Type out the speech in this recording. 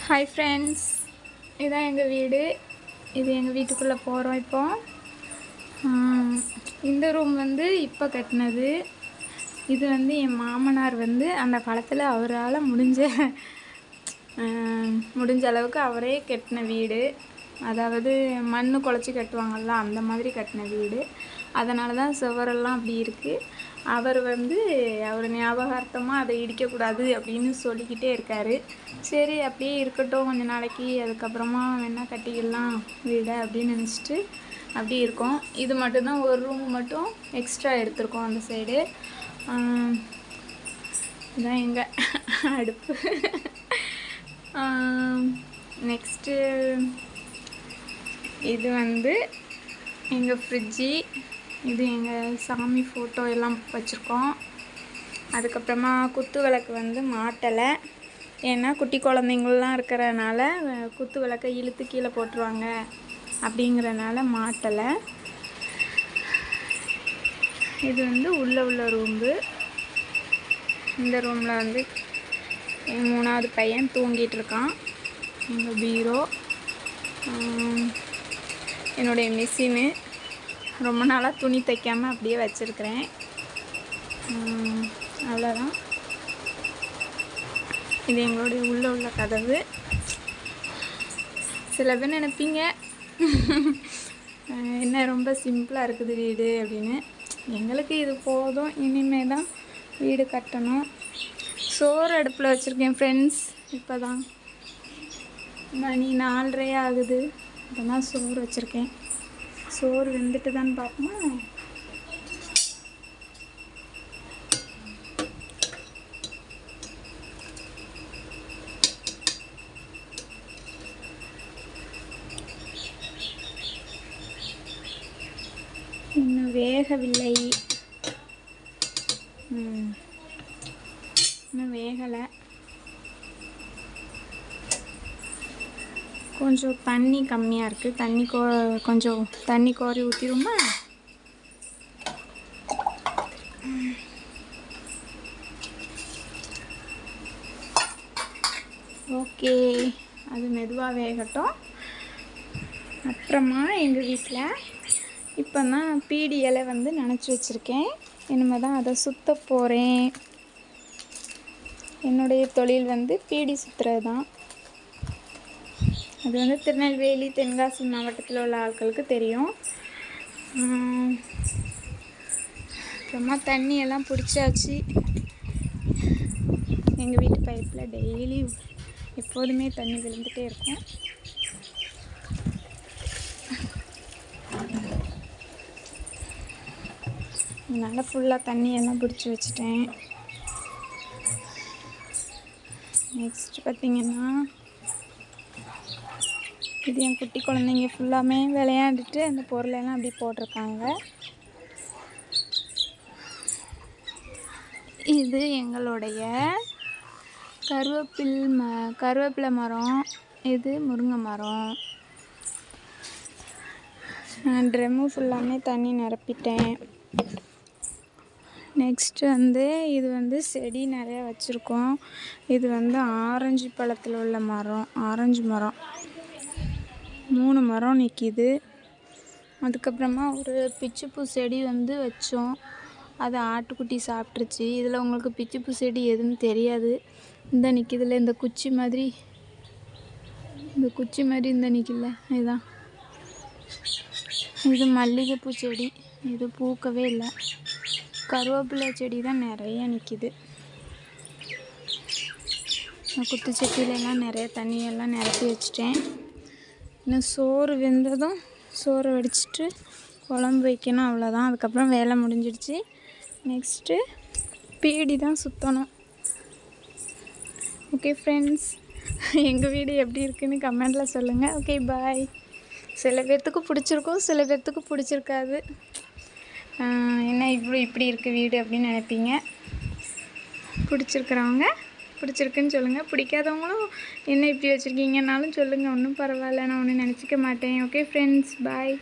Hi friends, இதுதான் எங்கள் வீடு. இது எங்கள் வீட்டுக்குள்ளே போகிறோம். இப்போ இந்த ரூம் வந்து இப்போ கட்டினது. இது வந்து என் மாமனார் வந்து அந்த காலத்தில் அவரால் முடிஞ்ச அளவுக்கு அவரே கட்டின வீடு. அதாவது மண் குழச்சி கட்டுவாங்கள்ல, அந்த மாதிரி கட்டின வீடு. அதனால தான் சுவரெல்லாம் அப்படி இருக்குது. அவர் வந்து அவர் ஞாபகார்த்தமாக அதை இடிக்கக்கூடாது அப்படின்னு சொல்லிக்கிட்டே இருக்கார். சரி அப்படியே இருக்கட்டும் கொஞ்ச நாளைக்கு, அதுக்கப்புறமா வேணால் கட்டிக்கலாம் வீடை அப்படின்னு நினச்சிட்டு அப்படி இருக்கோம். இது மட்டும்தான், ஒரு ரூம் மட்டும் எக்ஸ்ட்ரா எடுத்திருக்கோம் அந்த சைடு. இதுதான் எங்கள் அடுப்பு. நெக்ஸ்ட்டு இது வந்து எங்கள் ஃப்ரிட்ஜி. இது எங்கள் சாமி ஃபோட்டோ எல்லாம் வச்சுருக்கோம். அதுக்கப்புறமா குத்து விளக்கு வந்து மாட்டலை, ஏன்னா குட்டி குழந்தைங்கள்லாம் இருக்கிறனால குத்து விளக்கை இழுத்து கீழே போட்டுருவாங்க அப்படிங்கிறனால மாட்டலை. இது வந்து உள்ள ரூம்பு. இந்த ரூமில் வந்து என் 3வது பையன் தூங்கிட்டு இருக்கான். எங்கள் பீரோ, என்னுடைய மிஷினு, ரொம்ப நாளாக துணி தைக்காமல் அப்படியே வச்சுருக்கிறேன். அவ்வளோதான். இது எங்களுடைய உள்ள கதவு. சில பேர் நினைப்பீங்க என்ன ரொம்ப சிம்பிளாக இருக்குது வீடு அப்படின்னு. எங்களுக்கு இது போதும். இனிமே தான் வீடு கட்டணும். சோறு அடுப்பில் வச்சுருக்கேன் ஃப்ரெண்ட்ஸ். இப்போ தான் மணி 4:30 ஆகுது. இப்போ தான் சோறு வச்சுருக்கேன். சோறு வெந்துட்டு தான் பார்ப்போமா. இன்னும் வேகவில்லை, இன்னும் வேகலை. கொஞ்சம் தண்ணி கம்மியாக இருக்குது. கொஞ்சம் தண்ணி கோரி ஊற்றிடுமா. ஓகே, அது மெதுவாக வேகட்டும். அப்புறமா எங்கள் வீட்டில் இப்போ தான் பீடி இலை வந்து நனைச்சி வச்சுருக்கேன். இனிமேல் தான் அதை சுற்ற போகிறேன். என்னுடைய தொழில் வந்து பீடி சுற்றுறது தான். அது வந்து திருநெல்வேலி, தென்காசி மாவட்டத்தில் உள்ள ஆட்களுக்கு தெரியும். அப்புறமா தண்ணியெல்லாம் பிடிச்சாச்சு. எங்கள் வீட்டு பைப்பில் டெய்லி எப்போதுமே தண்ணி விழுந்துகிட்டே இருக்கும். அதனால் ஃபுல்லாக தண்ணியெல்லாம் பிடிச்சி வச்சுட்டேன். நெக்ஸ்ட்டு பார்த்திங்கன்னா, இது என் குட்டி குழந்தைங்க ஃபுல்லாமே விளையாண்டுட்டு அந்த பொருளெல்லாம் அப்படி போட்டிருக்காங்க. இது எங்களுடைய கருவேப்பிலை மரம். இது முருங்கை மரம். நான் ட்ரம்மு ஃபுல்லாமே தண்ணி நிரப்பிட்டேன். நெக்ஸ்ட்டு வந்து இது வந்து செடி நிறையா வச்சுருக்கோம். இது வந்து ஆரஞ்சு பழத்தில் உள்ள மரம், ஆரஞ்சு மரம். 3 மரம் நிற்கிது. அதுக்கப்புறமா ஒரு பிச்சுப்பூ செடி வந்து வச்சோம். அதை ஆட்டுக்குட்டி சாப்பிட்ருச்சு. இதில் உங்களுக்கு பிச்சுப்பூ செடி எதுன்னு தெரியாது. இந்த நிற்கிதுல, இந்த குச்சி மாதிரி இந்த நிற்கல, இதுதான். இது மல்லிகைப்பூ செடி. இது பூக்கவே இல்லை. கருவேப்பிலை செடி தான் நிறைய நிற்கிது. குத்து சட்டியிலலாம் நிறைய தண்ணியெல்லாம் நிரப்பி வச்சுட்டேன். இன்னும் சோறு வெந்ததும் சோறு வடிச்சிட்டு குழம்பு வைக்கணும், அவ்வளோதான். அதுக்கப்புறம் வேலை முடிஞ்சிடுச்சு. நெக்ஸ்ட்டு பீடி தான் சுற்றணும். ஓகே ஃப்ரெண்ட்ஸ், எங்கள் வீடு எப்படி இருக்குதுன்னு கமெண்டில் சொல்லுங்கள். ஓகே, பாய். சில பேர்த்துக்கு பிடிச்சிருக்கும், சில பேர்த்துக்கு பிடிச்சிருக்காது. என்ன இப்படி இருக்குது வீடு அப்படின்னு நினைப்பீங்க. பிடிச்சிருக்கிறவங்க பிடிச்சிருக்குன்னு சொல்லுங்கள். பிடிக்காதவங்களும் என்ன இப்படி வச்சுருக்கீங்கன்னாலும் சொல்லுங்கள். ஒன்றும் பரவாயில்ல, நான் ஒன்றும் நினச்சிக்க மாட்டேன். ஓகே ஃப்ரெண்ட்ஸ், பாய்.